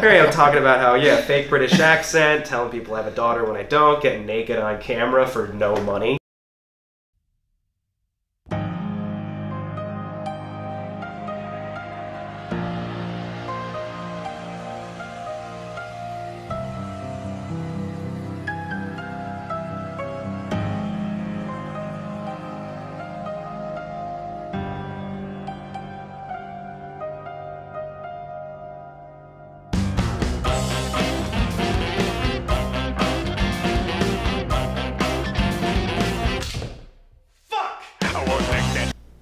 Here I'm talking about how, yeah, fake British accent, telling people I have a daughter when I don't, getting naked on camera for no money.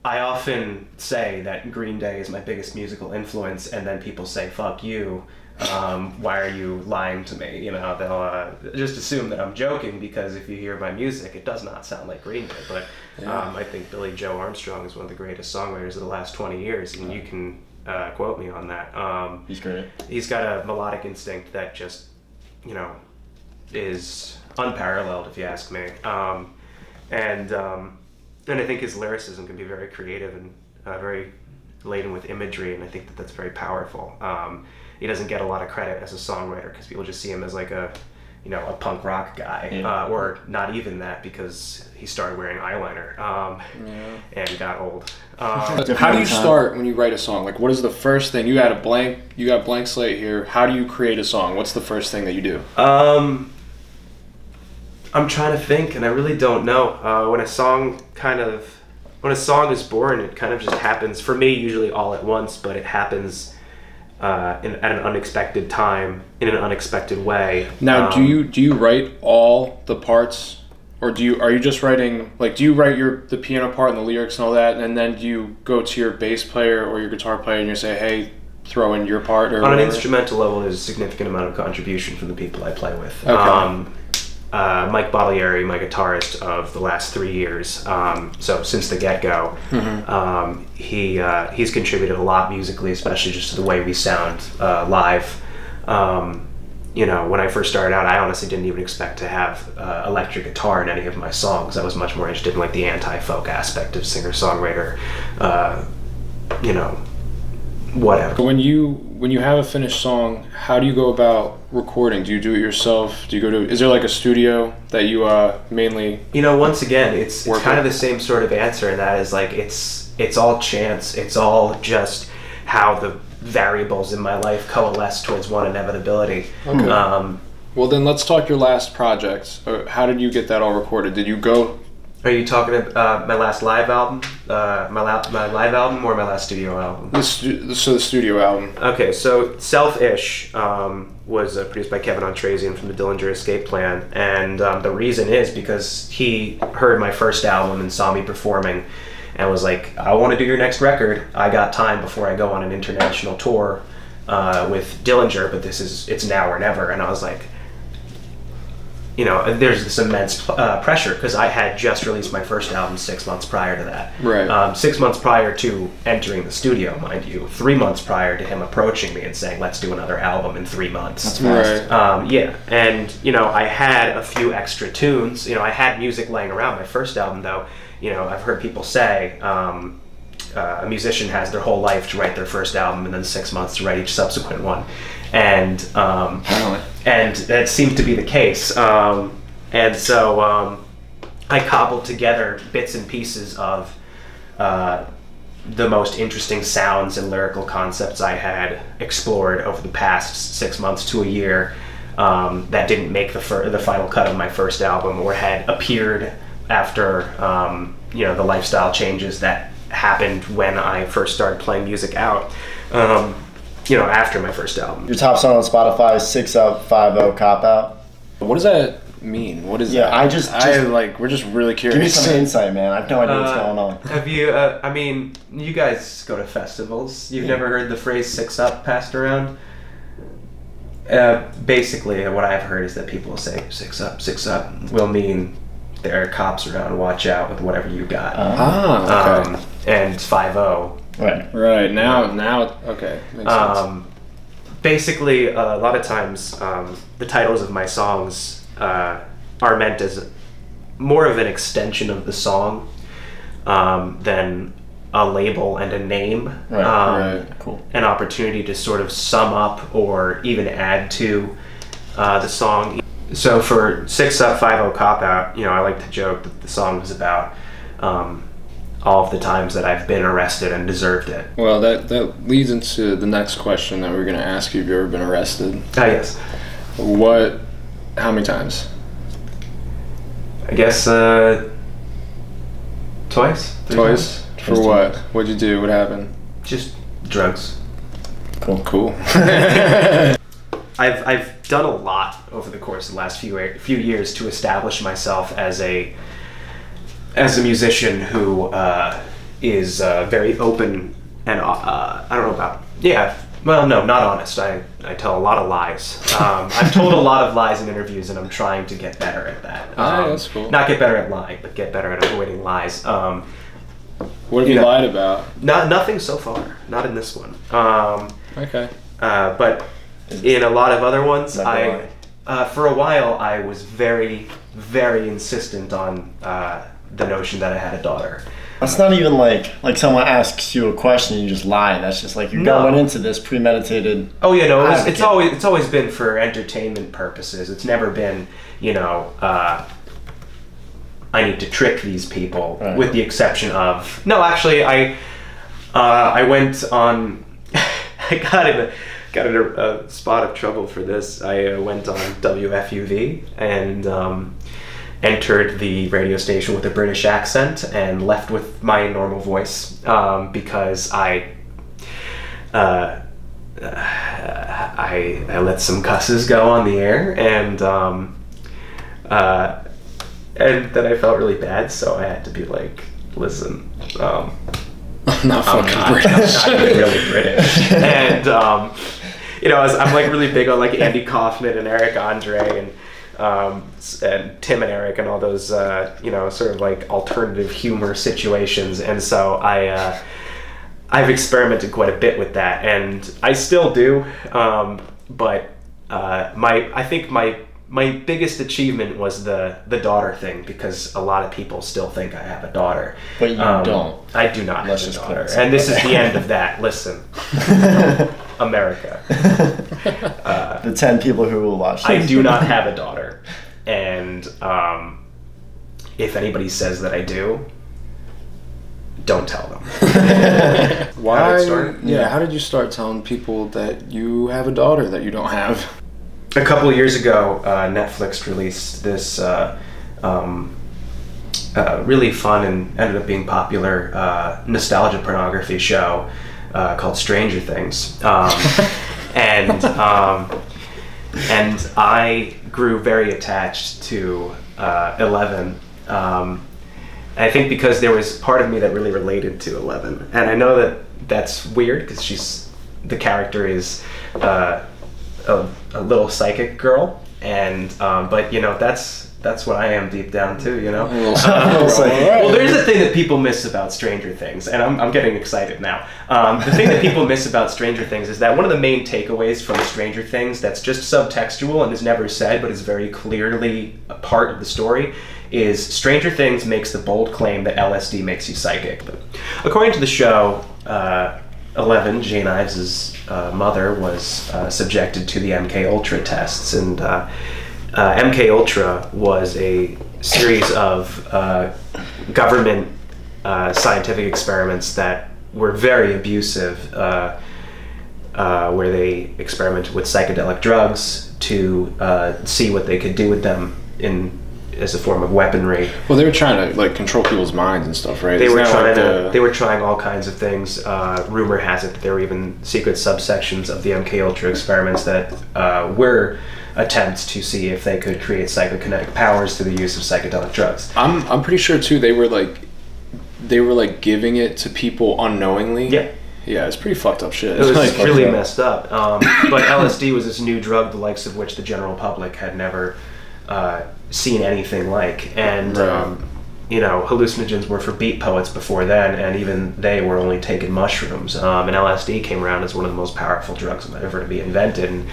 I often say that Green Day is my biggest musical influence, and then people say, fuck you, why are you lying to me? You know, they'll just assume that I'm joking, because if you hear my music, it does not sound like Green Day. But I think Billy Joe Armstrong is one of the greatest songwriters of the last 20 years, and you can quote me on that. He's great. He's got a melodic instinct that just, you know, is unparalleled, if you ask me. And I think his lyricism can be very creative and very laden with imagery, and I think that that's very powerful. He doesn't get a lot of credit as a songwriter because people just see him as like a, you know, a punk rock guy, or not even that, because he started wearing eyeliner and got old. How do you start when you write a song? Like, what is the first thing? You got a blank slate here. How do you create a song? What's the first thing that you do? I'm trying to think, and I really don't know. When a song is born, it kind of just happens, for me, usually all at once, but it happens at an unexpected time, in an unexpected way. Now, do you write all the parts, or are you just writing, like, do you write the piano part and the lyrics and all that, and then do you go to your bass player or your guitar player and you say, hey, throw in your part? Or on whatever? An instrumental level, there's a significant amount of contribution from the people I play with. Okay. Mike Bottiglieri, my guitarist of the last 3 years, so since the get-go, he's contributed a lot musically, especially just to the way we sound live. You know, when I first started out, I honestly didn't even expect to have electric guitar in any of my songs. I was much more interested in like the anti-folk aspect of singer-songwriter, you know, whatever. When you have a finished song, how do you go about recording? Do you do it yourself? Is there like a studio that you mainly? You know, once again, it's kind of the same sort of answer, and that is like it's all chance. It's all just how the variables in my life coalesce towards one inevitability. Okay. Well, then let's talk your last project. How did you get that all recorded? Did you go? Are you talking about my last live album? My live album or my last studio album? So the studio album. Okay, so Selfish was produced by Kevin Ontrazian from the Dillinger Escape Plan, and the reason is because he heard my first album and saw me performing and was like, I want to do your next record. I got time before I go on an international tour with Dillinger, but it's now or never. And I was like, you know, there's this immense pressure because I had just released my first album 6 months prior to that. Right. 6 months prior to entering the studio, mind you. 3 months prior to him approaching me and saying, let's do another album in 3 months. That's fast. Right. Yeah, and, you know, I had a few extra tunes. You know, I had music laying around. My first album, though, you know, I've heard people say a musician has their whole life to write their first album and then 6 months to write each subsequent one. And that seemed to be the case. And so I cobbled together bits and pieces of the most interesting sounds and lyrical concepts I had explored over the past 6 months to a year that didn't make the final cut of my first album, or had appeared after you know, the lifestyle changes that happened when I first started playing music out. You know, after my first album. Your top song on Spotify is 6 Up 5-0 Cop Out. What does that mean? What is that? We're just really curious. Give me some insight, man. I have no idea what's going on. Have you, I mean, you guys go to festivals. You've never heard the phrase 6 Up passed around? Basically, what I've heard is that people say 6 up will mean there are cops around, watch out with whatever you got. Okay. And 5-0. Right. Now, okay. Makes sense. Basically, a lot of times, the titles of my songs are meant as more of an extension of the song than a label and a name, Right. Cool. an opportunity to sort of sum up or even add to the song. So for 6 Up 5 Cop Out, you know, I like to joke that the song was about all of the times that I've been arrested and deserved it. Well, that leads into the next question that we're going to ask you. Have you ever been arrested? Ah, yes. How many times? I guess twice. 3 Twice? times. For what? What'd you do? What happened? Just drugs. Cool. I've done a lot over the course of the last few years to establish myself as a musician who is very open and I don't know about well, no, not honest. I tell a lot of lies. I've told a lot of lies in interviews, and I'm trying to get better at that. That's cool. Not get better at lying, but get better at avoiding lies. What have you lied about? Nothing so far. Not in this one. Okay. But in a lot of other ones, for a while, I was very, very insistent on the notion that I had a daughter. That's not even like someone asks you a question and you just lie. That's just like you're going into this premeditated. Oh yeah, no, it's always been for entertainment purposes. It's never been, you know, I need to trick these people, right. With the exception of actually, I went on. I got in a spot of trouble for this. I went on WFUV and entered the radio station with a British accent and left with my normal voice because I let some cusses go on the air and then I felt really bad, so I had to be like, listen, I'm not British. I'm not even really British. And you know, I'm like really big on like Andy Kaufman and Eric Andre and Tim and Eric and all those you know, sort of like alternative humor situations, and so I've experimented quite a bit with that, and I still do, but I think my biggest achievement was the daughter thing, because a lot of people still think I have a daughter. But you don't. I do not have a daughter. Clear. And this is the end of that. Listen. America. The 10 people who will watch this. I do not have a daughter. And if anybody says that I do, don't tell them. Why? How did it start? Yeah, how did you start telling people that you have a daughter that you don't have? A couple of years ago, Netflix released this really fun and ended up being popular nostalgia pornography show called Stranger Things, and I grew very attached to 11. I think because there was part of me that really related to 11, and I know that that's weird because the character is a little psychic girl, and but you know, that's what I am deep down too, you know. Well, there's a thing that people miss about Stranger Things, and I'm getting excited now. The thing that people miss about Stranger Things is that one of the main takeaways from Stranger Things that's just subtextual and is never said but is very clearly a part of the story is Stranger Things makes the bold claim that LSD makes you psychic. But according to the show, 11, Jane Ives' mother, was subjected to the MK Ultra tests, and MK Ultra was a series of government scientific experiments that were very abusive, where they experimented with psychedelic drugs to see what they could do with them as a form of weaponry. Well, they were trying to like control people's minds and stuff, right? They were trying all kinds of things. Rumor has it that there were even secret subsections of the MK Ultra experiments that were attempts to see if they could create psychokinetic powers through the use of psychedelic drugs. I'm pretty sure too they were like giving it to people unknowingly. Yeah. Yeah, it's pretty fucked up shit. It was like really messed up. But LSD was this new drug, the likes of which the general public had never seen anything like, and right. You know, hallucinogens were for beat poets before then, and even they were only taking mushrooms. And LSD came around as one of the most powerful drugs ever to be invented. And,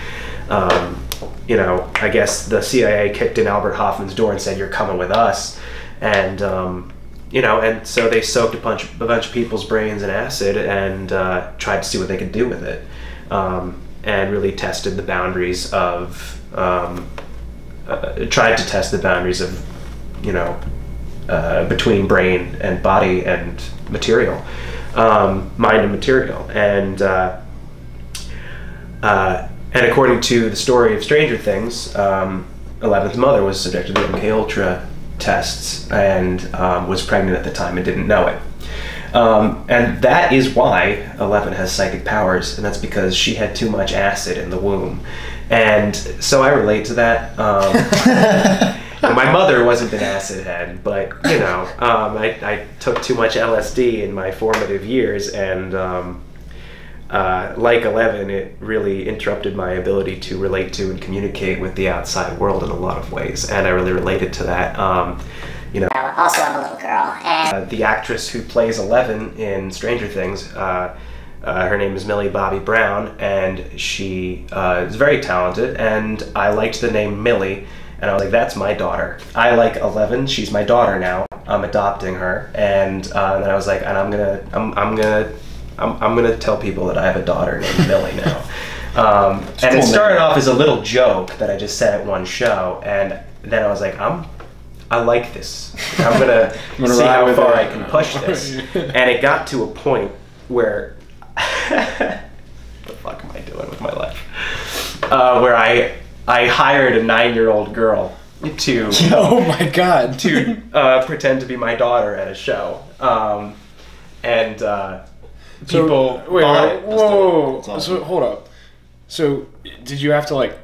you know, I guess the CIA kicked in Albert Hoffman's door and said, "You're coming with us." And and so they soaked a bunch of people's brains in acid and tried to see what they could do with it, and really tested the boundaries of, between brain and body and material, mind and material, and according to the story of Stranger Things, Eleven's mother was subjected to the MK Ultra tests and was pregnant at the time and didn't know it. And that is why 11 has psychic powers, and that's because she had too much acid in the womb. And so I relate to that. My mother wasn't an acid head, but I took too much LSD in my formative years, and like 11, it really interrupted my ability to relate to and communicate with the outside world in a lot of ways, and I really related to that. Also, I'm a little girl. And the actress who plays 11 in Stranger Things, her name is Millie Bobby Brown, and she is very talented, and I liked the name Millie, and I was like, that's my daughter. I like 11, she's my daughter now. I'm adopting her, and then I was like, and I'm gonna tell people that I have a daughter named Millie now. And it started off as a little joke that I just said at one show, and then I was like, I like this. I'm gonna see how far I can push this. And it got to a point where, what the fuck am I doing with my life? Where I hired a 9-year-old girl to oh my god, to pretend to be my daughter at a show, and people. So, wait, whoa. Awesome. So hold up. So did you have to like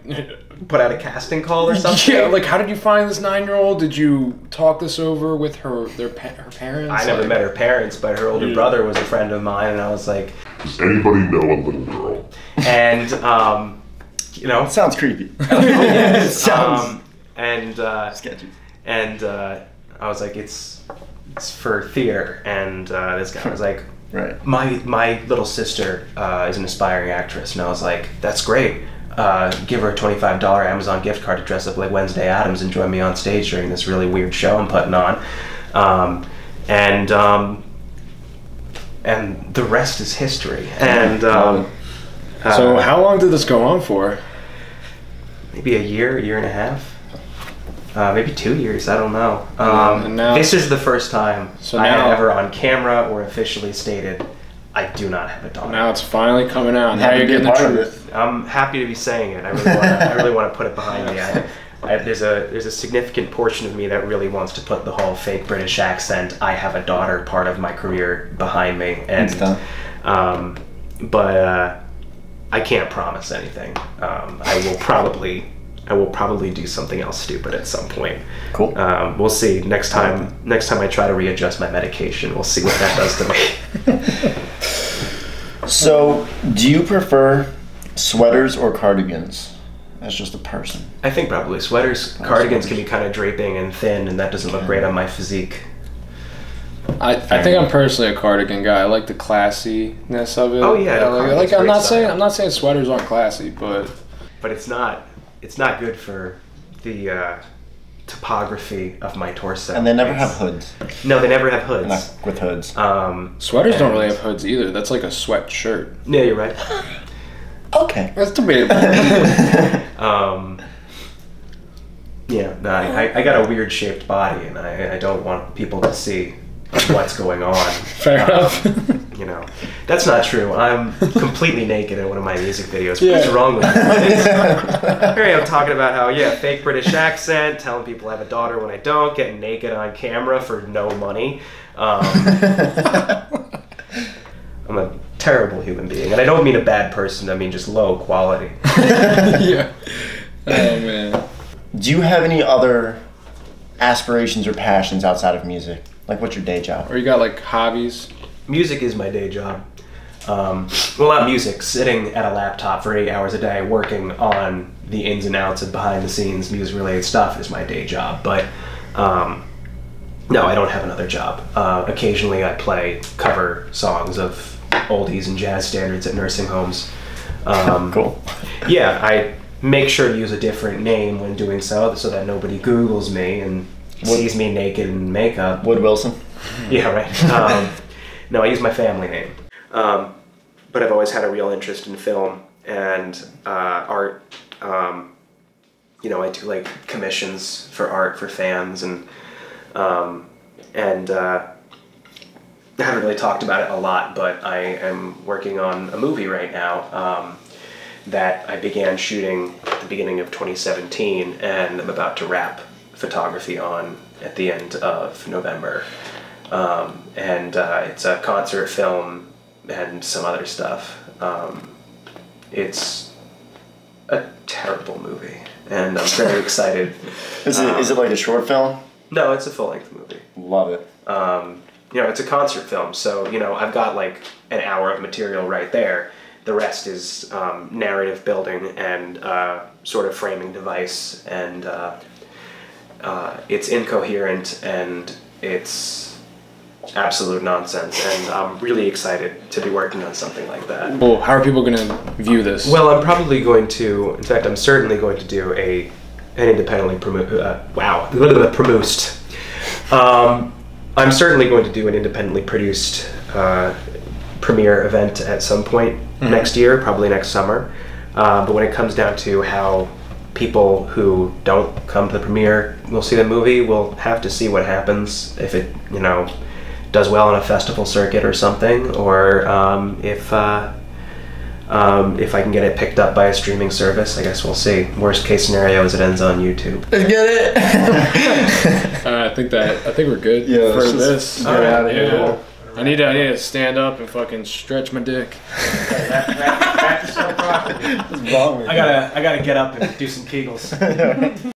put out a casting call or something? Yeah, like how did you find this 9-year-old? Did you talk this over with her parents? I never met her parents, but her older brother was a friend of mine, and I was like, does anybody know a little girl? And Sounds creepy. sounds sketchy. And I was like, it's for theater, and this guy was like, right. My little sister is an aspiring actress, and I was like, that's great. Give her a $25 Amazon gift card to dress up like Wednesday Addams and join me on stage during this really weird show I'm putting on. And the rest is history. And so how long did this go on for? Maybe a year and a half. Maybe 2 years, I don't know. And now, this is the first time I now, have ever on camera or officially stated I do not have a daughter. Now it's finally coming out. Now Happy you're to be getting the part of truth. I'm happy to be saying it. I really want to put it behind me. There's a significant portion of me that really wants to put the whole fake British accent, I have a daughter part of my career behind me. And but I can't promise anything. I will probably do something else stupid at some point. Cool. We'll see. Next time I try to readjust my medication, we'll see what that does to me. So, do you prefer sweaters or cardigans as just a person? I think probably sweaters. Cardigans can be kind of draping and thin, and that doesn't look great on my physique. I think I'm personally a cardigan guy. I like the classiness of it. Oh yeah, like I'm not saying sweaters aren't classy, but it's not good for the topography of my torso. And they never have hoods. No, they never have hoods. Not with hoods. Sweaters don't really have hoods either. That's like a sweatshirt. Yeah, you're right. Okay. That's debatable. Yeah, no, I got a weird shaped body, and I don't want people to see what's going on. Fair enough. That's not true. I'm completely naked in one of my music videos. Yeah. What's wrong with me? Here I am talking about how, fake British accent, telling people I have a daughter when I don't, getting naked on camera for no money. I'm a terrible human being, and I don't mean a bad person. I mean just low quality. Yeah. Oh man. Do you have any other aspirations or passions outside of music? Like, what's your day job? Or you got like hobbies? Music is my day job. Well, not music. Sitting at a laptop for 8 hours a day working on the ins and outs and behind the scenes music-related stuff is my day job. But no, I don't have another job. Occasionally I play cover songs of oldies and jazz standards at nursing homes. Cool. Yeah, I make sure to use a different name when doing so that nobody Googles me and sees me naked in makeup. Wood Wilson? Yeah, right. No, I use my family name. But I've always had a real interest in film and art. You know, I do like commissions for art for fans, and I haven't really talked about it a lot, but I am working on a movie right now that I began shooting at the beginning of 2017, and I'm about to wrap photography on at the end of November. It's a concert film and some other stuff. It's a terrible movie, and I'm very excited. Is it like a short film? No, it's a full-length movie. Love it. You know, it's a concert film, so, you know, I've got like an hour of material right there. The rest is narrative building and sort of framing device, and it's incoherent and it's absolute nonsense, and I'm really excited to be working on something like that. Well, how are people going to view this? Well, I'm probably going to, in fact, I'm certainly going to do an independently produced. I'm certainly going to do an independently produced premiere event at some point next year, probably next summer. But when it comes down to how people who don't come to the premiere will see the movie, we'll have to see what happens if it, you know, does well on a festival circuit or something, or if I can get it picked up by a streaming service. I guess we'll see. Worst case scenario is it ends on YouTube. Get it? I think we're good for this. Get out of here. Yeah. I need to stand up and fucking stretch my dick. What's wrong with you? I gotta get up and do some Kegels.